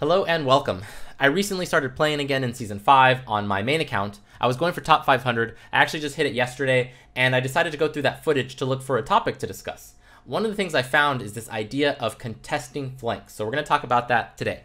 Hello and welcome. I recently started playing again in Season 5 on my main account. I was going for top 500. I actually just hit it yesterday, and I decided to go through that footage to look for a topic to discuss. One of the things I found is this idea of contesting flanks, so we're going to talk about that today.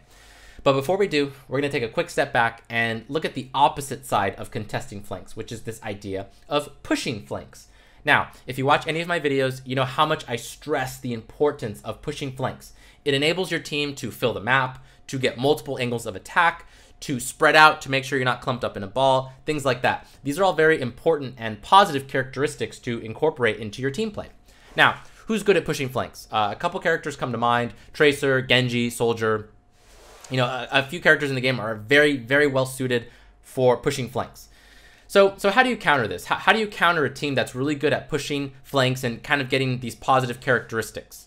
But before we do, we're going to take a quick step back and look at the opposite side of contesting flanks, which is this idea of pushing flanks. Now, if you watch any of my videos, you know how much I stress the importance of pushing flanks. It enables your team to fill the map, to get multiple angles of attack, to spread out, to make sure you're not clumped up in a ball, things like that. These are all very important and positive characteristics to incorporate into your team play. Now, who's good at pushing flanks? A couple characters come to mind: Tracer, Genji, Soldier. You know, a few characters in the game are very, very well suited for pushing flanks. So how do you counter this? How do you counter a team that's really good at pushing flanks and kind of getting these positive characteristics?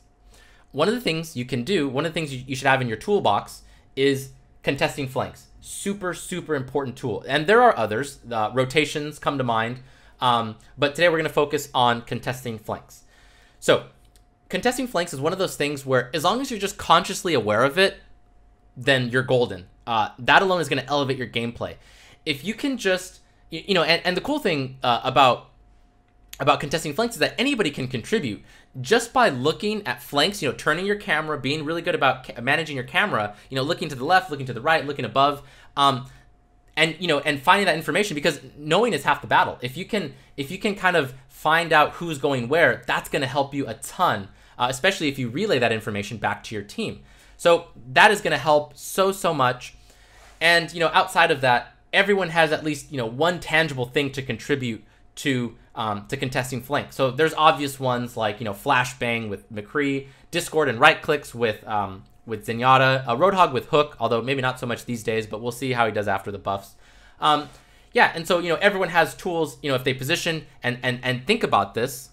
One of the things you can do, one of the things you should have in your toolbox is contesting flanks. Super, super important tool. And there are others. Rotations come to mind. But today we're going to focus on contesting flanks. So contesting flanks is one of those things where as long as you're just consciously aware of it, then you're golden. That alone is going to elevate your gameplay. If you can just, you know, and the cool thing about contesting flanks is that anybody can contribute just by looking at flanks, you know, turning your camera, being really good about managing your camera, you know, looking to the left, looking to the right, looking above, and, you know, and finding that information, because knowing is half the battle. If you can kind of find out who's going where, that's going to help you a ton, especially if you relay that information back to your team. So that is going to help so much. And, you know, outside of that, everyone has at least, you know, one tangible thing to contribute to contesting flanks. So there's obvious ones like, you know, flashbang with McCree, Discord and right clicks with Zenyatta, Roadhog with Hook, although maybe not so much these days, but we'll see how he does after the buffs. Yeah, and so, you know, everyone has tools, you know, if they position and think about this,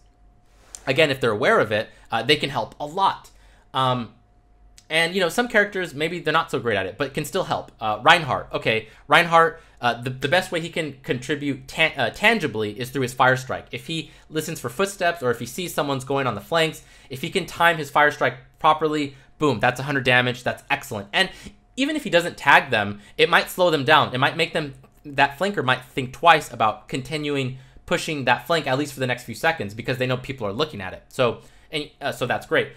again, if they're aware of it, they can help a lot. And, you know, some characters, maybe they're not so great at it, but can still help. Reinhardt. Okay, Reinhardt, the best way he can contribute tangibly is through his fire strike. If he listens for footsteps, or if he sees someone's going on the flanks, if he can time his fire strike properly, boom, that's 100 damage. That's excellent. And even if he doesn't tag them, it might slow them down. It might make them, that flanker might think twice about continuing pushing that flank, at least for the next few seconds, because they know people are looking at it. So that's great.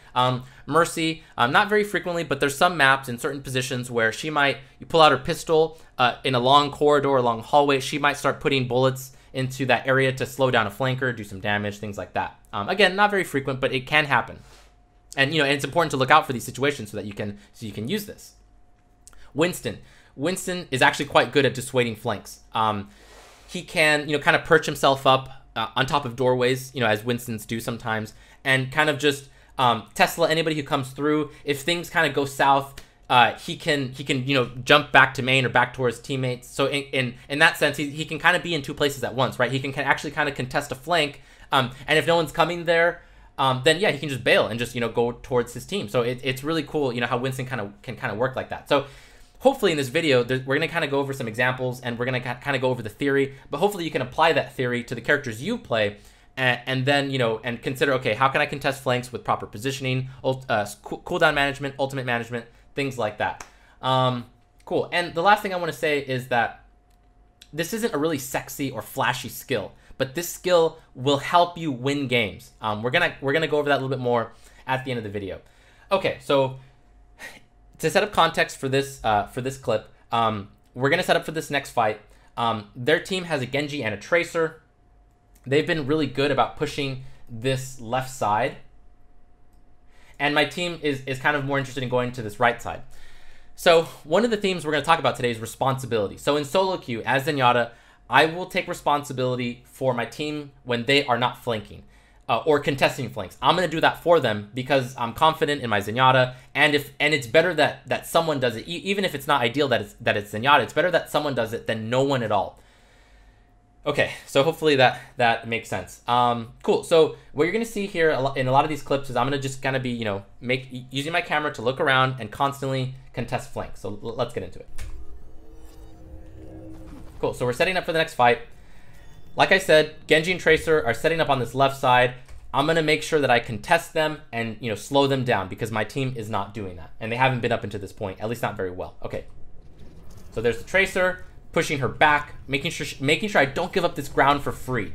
Mercy, not very frequently, but there's some maps in certain positions where she might, you pull out her pistol in a long corridor, a long hallway, she might start putting bullets into that area to slow down a flanker, do some damage, things like that. Again, not very frequent, but it can happen. And, you know, and it's important to look out for these situations so that you can use this. Winston is actually quite good at dissuading flanks. He can, you know, kind of perch himself up on top of doorways, you know, as Winstons do sometimes, and kind of just Tesla anybody who comes through. If things kind of go south, he can you know, jump back to main or back towards teammates. So in that sense, he can kind of be in two places at once, right? He can actually kind of contest a flank, and if no one's coming there, then yeah, he can just bail and just, you know, go towards his team. So it's really cool, you know, how Winston can kind of work like that. So hopefully in this video, we're going to kind of go over some examples, and we're going to kind of go over the theory, but hopefully you can apply that theory to the characters you play, and then, you know, and consider, okay, how can I contest flanks with proper positioning, cooldown management, ultimate management, things like that. Cool. And the last thing I want to say is that this isn't a really sexy or flashy skill, but this skill will help you win games. We're gonna go over that a little bit more at the end of the video. Okay, so to set up context for this clip, we're gonna set up for this next fight. Their team has a Genji and a Tracer. They've been really good about pushing this left side, and my team is kind of more interested in going to this right side. So one of the themes we're going to talk about today is responsibility. So in solo queue, as Zenyatta, I will take responsibility for my team when they are not flanking or contesting flanks. I'm going to do that for them because I'm confident in my Zenyatta, and it's better that someone does it, even if it's not ideal that it's Zenyatta. It's better that someone does it than no one at all. Okay, so hopefully that makes sense. Cool. So what you're going to see here in a lot of these clips is I'm going to just kind of be, you know, using my camera to look around and constantly contest flanks. So let's get into it. Cool. So we're setting up for the next fight. Like I said, Genji and Tracer are setting up on this left side. I'm going to make sure that I contest them and, you know, slow them down because my team is not doing that. And they haven't been up until this point, at least not very well. Okay. So there's the Tracer, pushing her back, making sure I don't give up this ground for free.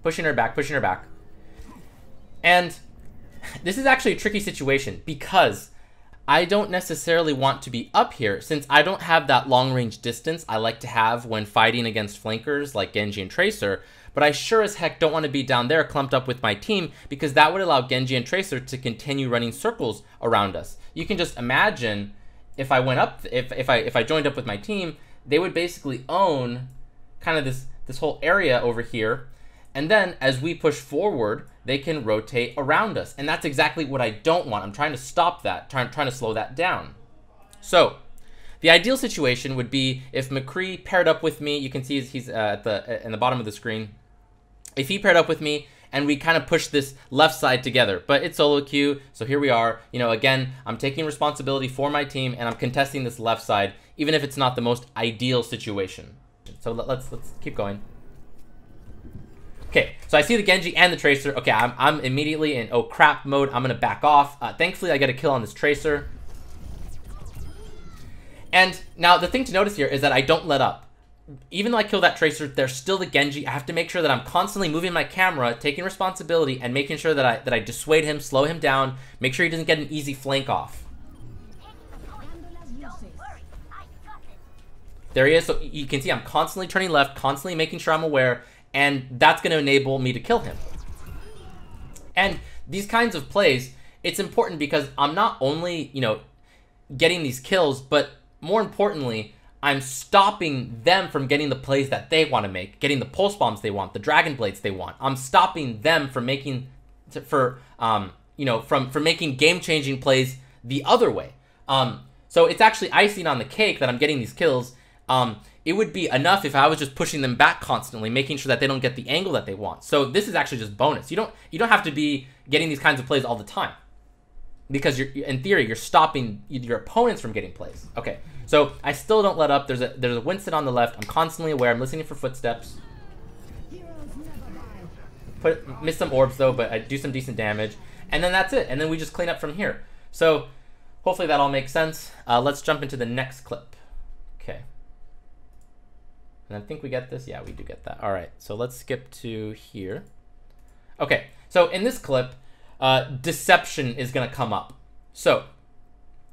Pushing her back, pushing her back. And this is actually a tricky situation because I don't necessarily want to be up here since I don't have that long range distance I like to have when fighting against flankers like Genji and Tracer, but I sure as heck don't want to be down there clumped up with my team because that would allow Genji and Tracer to continue running circles around us. You can just imagine if I went up, if I joined up with my team, they would basically own kind of this whole area over here. And then as we push forward, they can rotate around us. And that's exactly what I don't want. I'm trying to stop that, trying to slow that down. So the ideal situation would be if McCree paired up with me. You can see he's in the bottom of the screen. If he paired up with me and we kind of push this left side together, but it's solo queue. So here we are, you know, again, I'm taking responsibility for my team and I'm contesting this left side, even if it's not the most ideal situation. So let's keep going. Okay, so I see the Genji and the Tracer. Okay, I'm immediately in oh crap mode. I'm gonna back off. Thankfully, I get a kill on this Tracer. And now the thing to notice here is that I don't let up. Even though I kill that Tracer, there's still the Genji. I have to make sure that I'm constantly moving my camera, taking responsibility, and making sure that I dissuade him, slow him down, make sure he doesn't get an easy flank off. There he is. So you can see I'm constantly turning left, constantly making sure I'm aware, and that's going to enable me to kill him. And these kinds of plays, it's important because I'm not only, you know, getting these kills, but more importantly, I'm stopping them from getting the plays that they want to make, getting the pulse bombs they want, the dragon blades they want. I'm stopping them from making, from making game-changing plays the other way. So it's actually icing on the cake that I'm getting these kills. It would be enough if I was just pushing them back constantly, making sure that they don't get the angle that they want. So this is actually just bonus. You don't have to be getting these kinds of plays all the time, because in theory you're stopping your opponents from getting plays. Okay, so I still don't let up. There's a Winston on the left. I'm constantly aware. I'm listening for footsteps. Miss some orbs though, but I do some decent damage, and then that's it. And then we just clean up from here. So hopefully that all makes sense. Let's jump into the next clip. Okay. And I think we get this. Yeah, we do get that. All right, so let's skip to here. Okay, so in this clip, deception is going to come up. So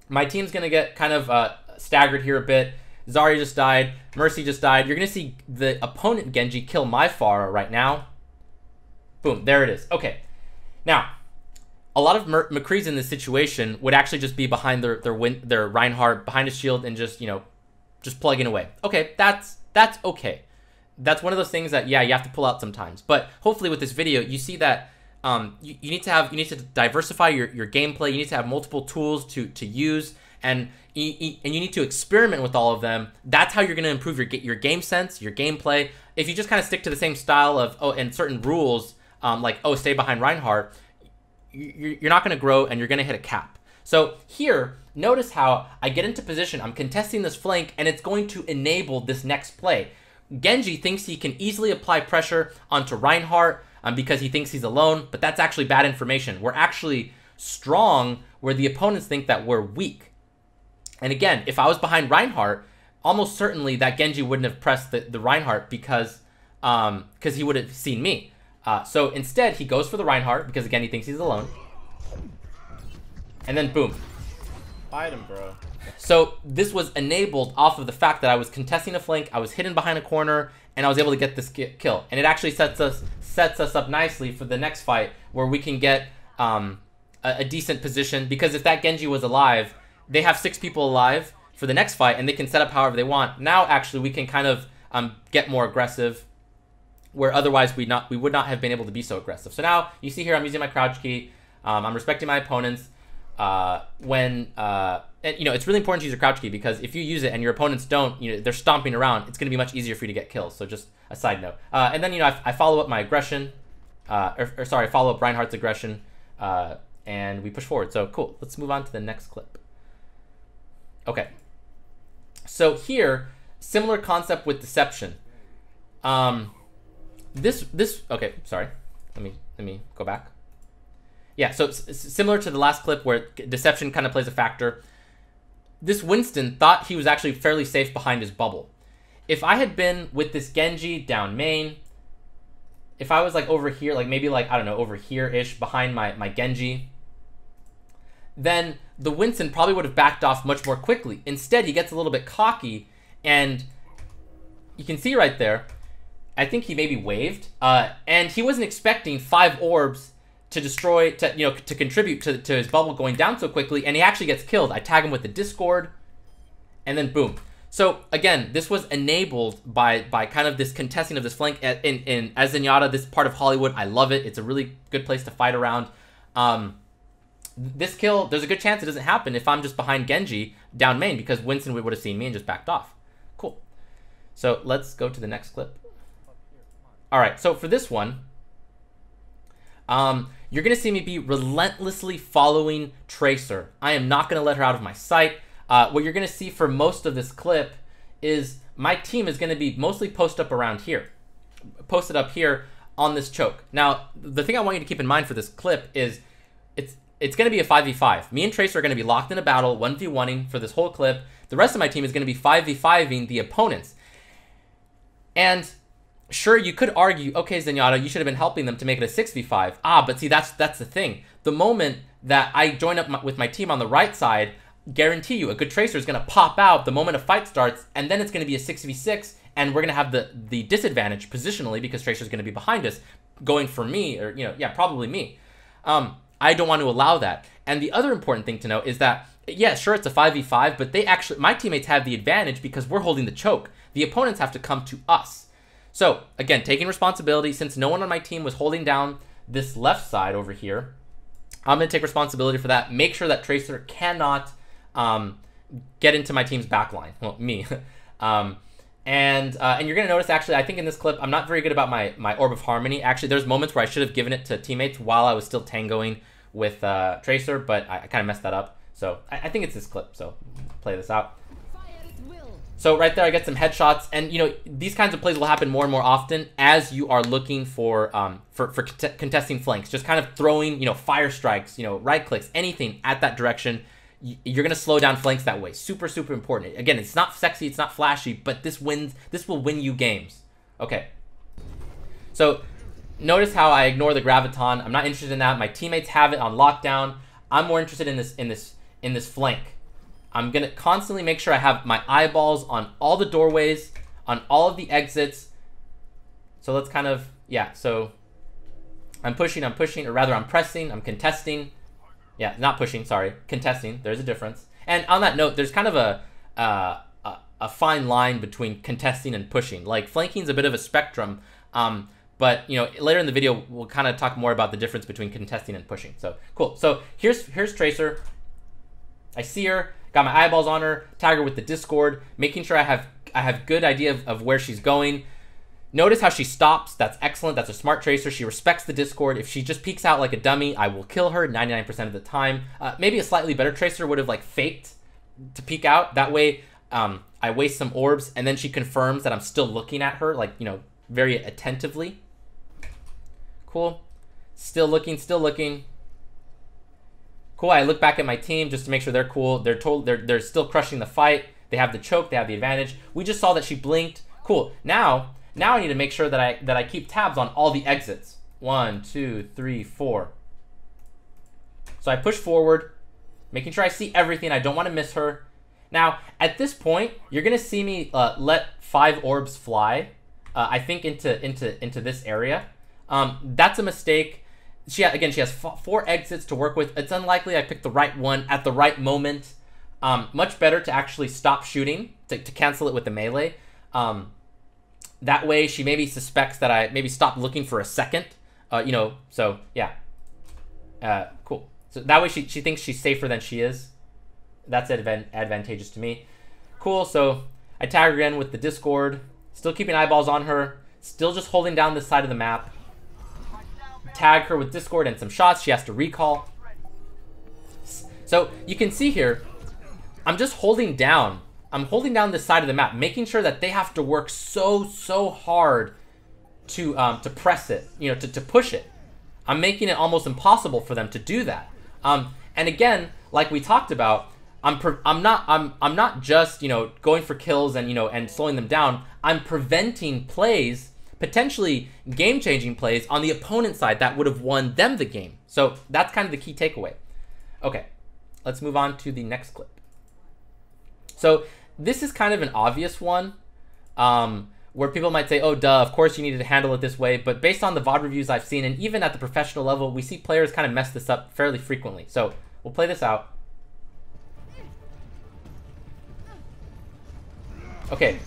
my team's going to get kind of staggered here a bit. Zarya just died. Mercy just died. You're going to see the opponent Genji kill my Pharah right now. Boom, there it is. Okay, now a lot of McCrees in this situation would actually just be behind their Reinhardt, behind his shield, and just, you know, just plugging away. Okay, that's okay. That's one of those things that, yeah, you have to pull out sometimes. But hopefully with this video, you see that you need to diversify your gameplay. You need to have multiple tools to use, and you need to experiment with all of them. That's how you're going to improve your game sense, your gameplay. If you just kind of stick to the same style of and certain rules, like stay behind Reinhardt, you're not going to grow and you're going to hit a cap. So here, notice how I get into position, I'm contesting this flank, and it's going to enable this next play. Genji thinks he can easily apply pressure onto Reinhardt because he thinks he's alone, but that's actually bad information. We're actually strong where the opponents think that we're weak. And again, if I was behind Reinhardt, almost certainly that Genji wouldn't have pressed the Reinhardt because he would have seen me. So instead, he goes for the Reinhardt because, again, he thinks he's alone. And then boom. Fight him, bro. So this was enabled off of the fact that I was contesting a flank, I was hidden behind a corner, and I was able to get this kill. And it actually sets us up nicely for the next fight, where we can get a decent position. Because if that Genji was alive, they have 6 people alive for the next fight, and they can set up however they want. Now, actually, we can kind of get more aggressive, where otherwise we would not have been able to be so aggressive. So now you see here, I'm using my crouch key. I'm respecting my opponents. And, you know, it's really important to use your crouch key, because if you use it and your opponents don't, you know, they're stomping around, it's going to be much easier for you to get kills. So just a side note. And then, you know, I follow up my aggression, I follow up Reinhardt's aggression, and we push forward. So cool. Let's move on to the next clip. Okay. So here, similar concept with deception. Okay, sorry. Let me let me go back. Yeah, so similar to the last clip where deception kind of plays a factor. This Winston thought he was actually fairly safe behind his bubble. If I had been with this Genji down main, if I was like over here, like maybe like, I don't know, over here-ish behind my Genji, then the Winston probably would have backed off much more quickly. Instead, he gets a little bit cocky, and you can see right there, I think he maybe waved, and he wasn't expecting 5 orbs to destroy, to contribute to his bubble going down so quickly, and he actually gets killed. I tag him with the Discord, and then boom. So again, this was enabled by kind of this contesting of this flank as Zenyatta, this part of Hollywood. I love it. It's a really good place to fight around. This kill, there's a good chance it doesn't happen if I'm just behind Genji down main, because Winston would have seen me and just backed off. Cool. So let's go to the next clip. All right, so for this one, you're going to see me be relentlessly following Tracer. I am not going to let her out of my sight. What you're going to see for most of this clip is my team is going to be mostly posted up around here. Posted up here on this choke. Now, the thing I want you to keep in mind for this clip is it's going to be a 5v5. Me and Tracer are going to be locked in a battle, 1v1ing for this whole clip. The rest of my team is going to be 5v5ing the opponents. And sure, you could argue, okay, Zenyatta, you should have been helping them to make it a 6v5. But see, that's the thing. The moment that I join up with my team on the right side, guarantee you a good Tracer is going to pop out the moment a fight starts, and then it's going to be a 6v6, and we're going to have the disadvantage positionally because Tracer's going to be behind us, going for me, or, probably me. I don't want to allow that. And the other important thing to know is that, yeah, sure, it's a 5v5, but my teammates have the advantage because we're holding the choke. The opponents have to come to us. So, again, taking responsibility, since no one on my team was holding down this left side over here, I'm going to take responsibility for that. Make sure that Tracer cannot get into my team's backline. Well, me. And you're going to notice, actually, I think in this clip, I'm not very good about my Orb of Harmony. Actually, there's moments where I should have given it to teammates while I was still tangoing with Tracer, but I kind of messed that up. So I think it's this clip, so play this out. So right there, I get some headshots, and these kinds of plays will happen more and more often as you are looking for contesting flanks. Just kind of throwing, fire strikes, right clicks, anything at that direction. You're gonna slow down flanks that way. Super, super important. Again, it's not sexy, it's not flashy, but this will win you games. Okay. So notice how I ignore the graviton. I'm not interested in that. My teammates have it on lockdown. I'm more interested in this flank. I'm gonna constantly make sure I have my eyeballs on all the doorways, on all of the exits. So let's kind of, so I'm pushing, or rather I'm pressing, I'm contesting. Yeah, not pushing, sorry, contesting. There's a difference. And on that note, there's kind of a fine line between contesting and pushing. Like, flanking is a bit of a spectrum, but later in the video we'll kind of talk more about the difference between contesting and pushing. So cool. So here's Tracer. I see her, got my eyeballs on her, tag her with the Discord, making sure I have good idea of where she's going. Notice how she stops. That's excellent. That's a smart Tracer. She respects the Discord. If she just peeks out like a dummy, I will kill her 99% of the time. Maybe a slightly better Tracer would have faked to peek out. That way I waste some orbs, and then she confirms that I'm still looking at her, very attentively. Cool. Still looking, still looking. Cool. I look back at my team just to make sure they're cool. They're still crushing the fight. They have the choke. They have the advantage. We just saw that she blinked. Cool. Now I need to make sure that I keep tabs on all the exits. 1, 2, 3, 4. So I push forward, making sure I see everything. I don't want to miss her. Now, at this point, you're gonna see me let 5 orbs fly. I think into this area. That's a mistake. She has 4 exits to work with. It's unlikely I picked the right one at the right moment. Much better to actually stop shooting to cancel it with the melee. That way, she maybe suspects that I maybe stopped looking for a second. So yeah. Cool. So that way, she thinks she's safer than she is. That's advantageous to me. Cool. So I tag her again with the Discord. Still keeping eyeballs on her. Still just holding down this side of the map. Tag her with Discord and some shots. She has to recall. So you can see here, I'm just holding down. I'm holding down this side of the map, making sure that they have to work so hard to press it, to push it. I'm making it almost impossible for them to do that. And again, like we talked about, I'm not just, you know, going for kills and, you know, and slowing them down. I'm preventing plays, potentially game-changing plays on the opponent's side that would have won them the game. So that's kind of the key takeaway. Okay, let's move on to the next clip. So this is kind of an obvious one, where people might say, oh, duh, of course you needed to handle it this way. But based on the VOD reviews I've seen, and even at the professional level, we see players kind of mess this up fairly frequently. So we'll play this out. Okay,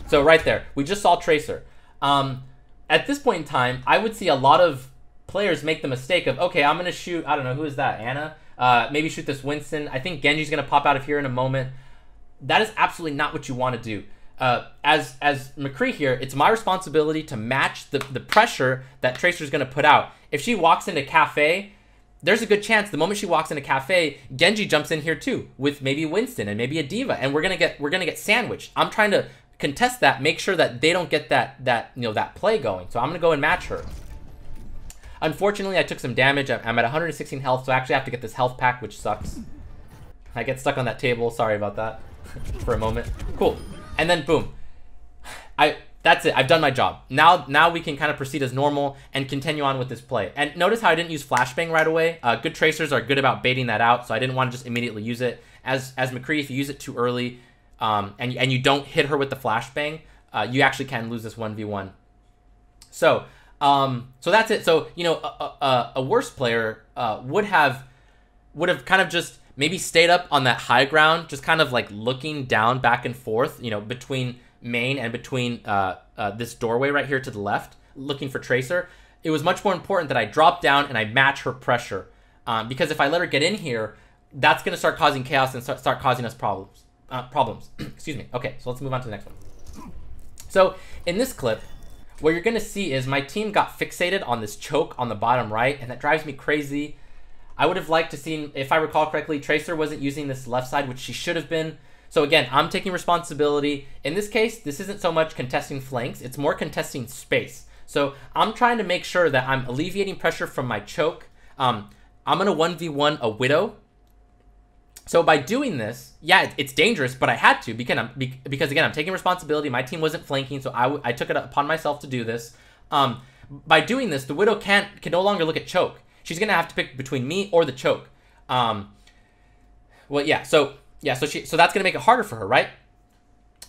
so right there, we just saw Tracer. At this point in time, I would see a lot of players make the mistake of, okay, I'm going to shoot, I don't know, who is that, Anna? Maybe shoot this Winston. I think Genji's going to pop out of here in a moment. That is absolutely not what you want to do. As McCree here, it's my responsibility to match the pressure that Tracer's going to put out. If she walks into Cafe, there's a good chance the moment she walks into Cafe, Genji jumps in here too with maybe Winston and maybe a Diva, and we're gonna get sandwiched. I'm trying to contest that, make sure that they don't get that play going. So I'm gonna go and match her. Unfortunately, I took some damage. I'm at 116 health, so I actually have to get this health pack, which sucks. I get stuck on that table. Sorry about that for a moment. Cool. And then boom. That's it. I've done my job. Now we can kind of proceed as normal and continue on with this play. And notice how I didn't use flashbang right away. Good tracers are good about baiting that out, so I didn't want to just immediately use it. As McCree, if you use it too early and you don't hit her with the flashbang, you actually can lose this 1v1. So that's it. So, you know, a worse player would have kind of just maybe stayed up on that high ground, just kind of like looking down back and forth, you know, between main and between this doorway right here to the left, looking for Tracer. It was much more important that I drop down and I match her pressure, because if I let her get in here, that's going to start causing chaos and start causing us problems. Excuse me. Okay, so let's move on to the next one. So in this clip, what you're going to see is my team got fixated on this choke on the bottom right, and that drives me crazy. I would have liked to see, if I recall correctly, Tracer wasn't using this left side, which she should have been. So again, I'm taking responsibility. In this case, this isn't so much contesting flanks, it's more contesting space. So I'm trying to make sure that I'm alleviating pressure from my choke. I'm going to 1v1 a Widow. So by doing this, yeah, it's dangerous, but I had to because again, I'm taking responsibility. My team wasn't flanking, so I took it upon myself to do this. By doing this, the Widow can no longer look at choke. She's going to have to pick between me or the choke. Well, yeah, so that's going to make it harder for her, right?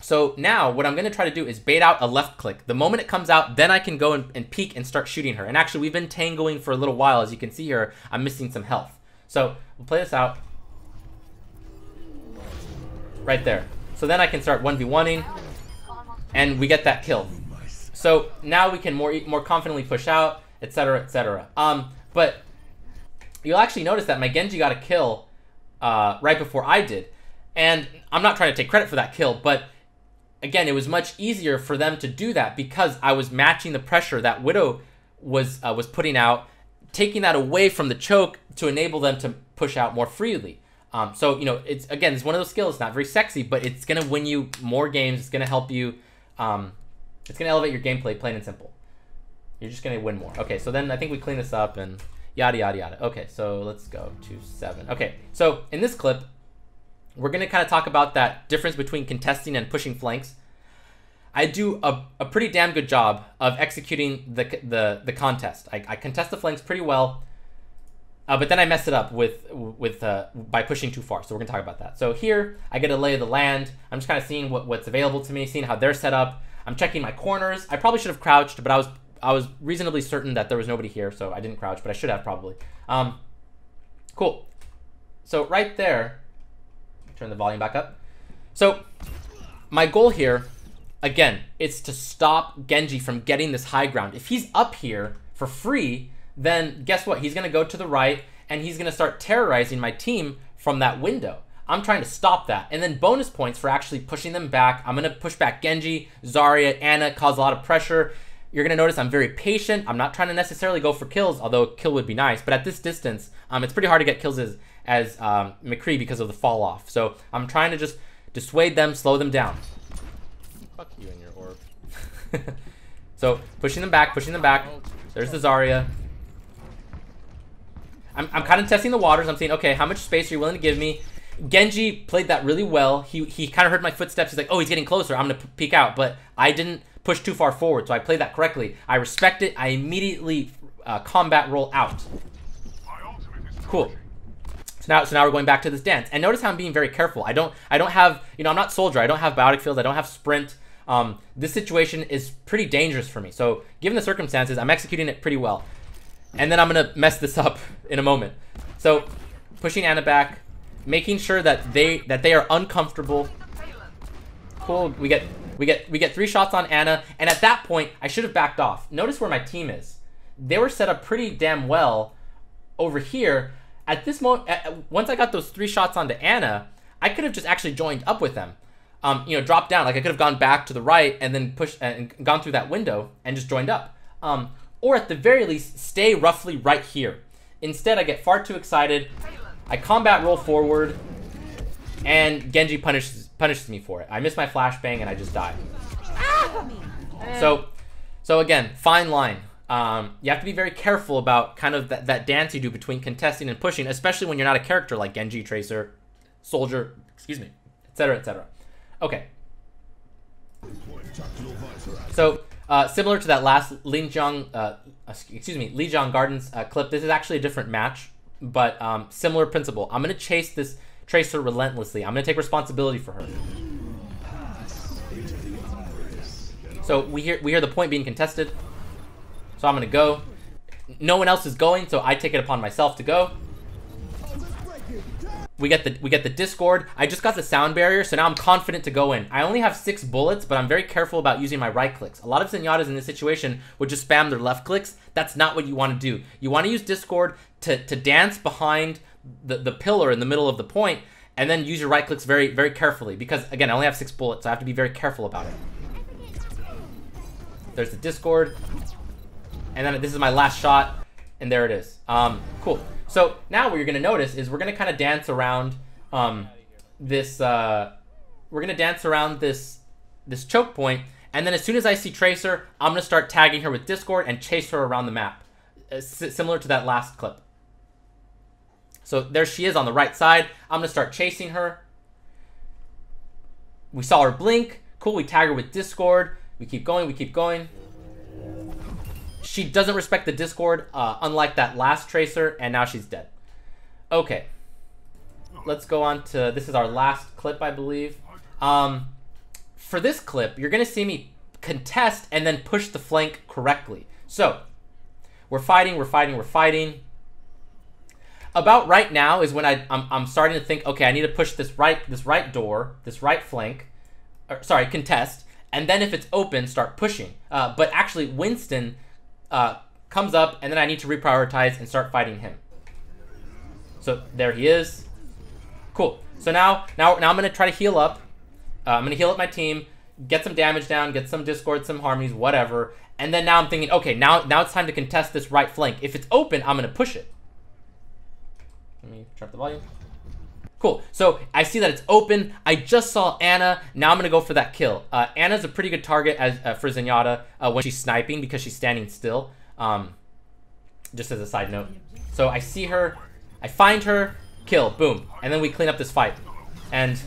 So now what I'm going to try to do is bait out a left click. The moment it comes out, then I can go and peek and start shooting her. And actually, we've been tangoing for a little while. As you can see here, I'm missing some health. So we'll play this out. Right there. So then I can start 1v1ing, and we get that kill. So now we can more confidently push out, etc., etc. But you'll actually notice that my Genji got a kill right before I did. And I'm not trying to take credit for that kill, but again, it was much easier for them to do that because I was matching the pressure that Widow was putting out, taking that away from the choke to enable them to push out more freely. So, you know, it's one of those skills, not very sexy, but it's going to win you more games. It's going to help you. It's going to elevate your gameplay, plain and simple. You're just going to win more. Okay, so then I think we clean this up and yada, yada, yada. Okay, so let's go to 7. Okay, so in this clip, we're going to kind of talk about that difference between contesting and pushing flanks. I do a pretty damn good job of executing the contest. I contest the flanks pretty well, but then I mess it up by pushing too far. So we're going to talk about that. So here, I get a lay of the land. I'm just kind of seeing what's available to me, seeing how they're set up. I'm checking my corners. I probably should have crouched, but I was reasonably certain that there was nobody here, so I didn't crouch, but I should have probably. Cool. So right there, turn the volume back up. So my goal here, again, is to stop Genji from getting this high ground. If he's up here for free, then guess what? He's going to go to the right, and he's going to start terrorizing my team from that window. I'm trying to stop that. And then bonus points for actually pushing them back. I'm going to push back Genji, Zarya, Anna, cause a lot of pressure. You're going to notice I'm very patient. I'm not trying to necessarily go for kills, although a kill would be nice. But at this distance, it's pretty hard to get kills as McCree because of the fall off. So I'm trying to just dissuade them, slow them down. Fuck you and your orb. So pushing them back, pushing them back. There's the Zarya. I'm kind of testing the waters. I'm saying, okay, how much space are you willing to give me? Genji played that really well. He kind of heard my footsteps. He's like, oh, he's getting closer. I'm going to peek out. But I didn't push too far forward, so I played that correctly. I respect it. I immediately combat roll out. Cool. So now we're going back to this dance. And notice how I'm being very careful. I don't have, you know, I'm not soldier. I don't have biotic field. I don't have sprint. This situation is pretty dangerous for me. So given the circumstances, I'm executing it pretty well. And then I'm going to mess this up in a moment. So pushing Ana back, making sure that they are uncomfortable. Cool. We get 3 shots on Ana, and at that point I should have backed off. Notice where my team is. They were set up pretty damn well over here. At this moment, once I got those 3 shots onto Ana, I could have just actually joined up with them. You know, dropped down. Like I could have gone back to the right and then pushed and gone through that window and just joined up. Or at the very least, stay roughly right here. Instead, I get far too excited. I combat roll forward, and Genji punishes me for it. I miss my flashbang, and I just die. So again, fine line. You have to be very careful about kind of that dance you do between contesting and pushing, especially when you're not a character like Genji, Tracer, Soldier, excuse me, etc., etc. Okay. So similar to that last Lijiang Gardens clip, this is actually a different match. But similar principle. I'm going to chase this Tracer relentlessly. I'm going to take responsibility for her. So we hear the point being contested. So I'm going to go. No one else is going, so I take it upon myself to go. We get the Discord. I just got the sound barrier, so now I'm confident to go in. I only have 6 bullets, but I'm very careful about using my right clicks. A lot of Zenyatas in this situation would just spam their left clicks. That's not what you want to do. You want to use Discord to dance behind the pillar in the middle of the point, and then use your right clicks very, very carefully. Because, again, I only have 6 bullets, so I have to be very careful about it. There's the Discord. And then this is my last shot, and there it is. Cool. So now what you're going to notice is we're going to kind of dance around this choke point, and then as soon as I see Tracer, I'm going to start tagging her with Discord and chase her around the map, similar to that last clip. So there she is on the right side. I'm going to start chasing her. We saw her blink. Cool, we tag her with Discord. We keep going, we keep going. She doesn't respect the Discord, unlike that last Tracer, and now she's dead. Okay. Let's go on to, this is our last clip, I believe. For this clip, you're going to see me contest and then push the flank correctly. So, we're fighting. About right now is when I'm starting to think, okay, I need to push this right flank, or, sorry, contest, and then if it's open, start pushing. But actually, Winston comes up, and then I need to reprioritize and start fighting him. So there he is. Cool. So now I'm gonna try to heal up. I'm gonna heal up my team, get some damage down, get some Discord, some harmonies, whatever. And then now I'm thinking, okay, now it's time to contest this right flank. If it's open, I'm gonna push it. Let me turn up the volume. Cool. So I see that it's open. I just saw Ana. Now I'm gonna go for that kill. Ana's a pretty good target as for Zenyatta when she's sniping because she's standing still. Just as a side note. So I see her, I find her, kill, boom, and then we clean up this fight. And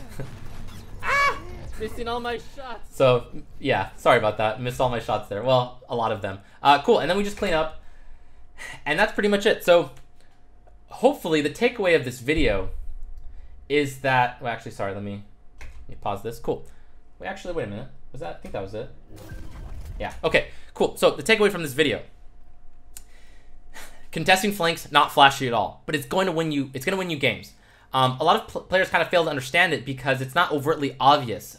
Missing all my shots. So yeah, sorry about that. Missed all my shots there. Well, a lot of them. Cool. And then we just clean up, and that's pretty much it. So hopefully the takeaway of this video is that, well, actually, sorry, let me pause this. Cool. Wait, actually, wait a minute. Was that? I think that was it. Yeah. Okay. Cool. So the takeaway from this video: contesting flanks, not flashy at all, but it's going to win you. It's going to win you games. A lot of players kind of fail to understand it because it's not overtly obvious.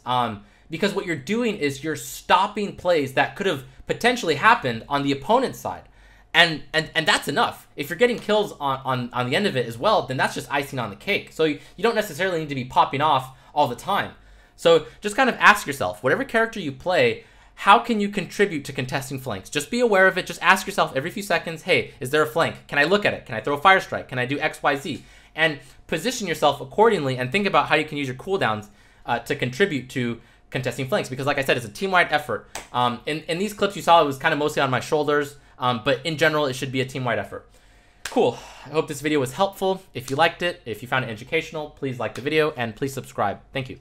Because what you're doing is you're stopping plays that could have potentially happened on the opponent's side. And that's enough. If you're getting kills on the end of it as well, then that's just icing on the cake. So you don't necessarily need to be popping off all the time. So just kind of ask yourself, whatever character you play, how can you contribute to contesting flanks? Just be aware of it. Just ask yourself every few seconds, hey, is there a flank? Can I look at it? Can I throw a fire strike? Can I do X, Y, Z? And position yourself accordingly and think about how you can use your cooldowns to contribute to contesting flanks. Because like I said, it's a team-wide effort. In these clips you saw, it was kind of mostly on my shoulders. But in general, it should be a team-wide effort. Cool. I hope this video was helpful. If you liked it, if you found it educational, please like the video and please subscribe. Thank you.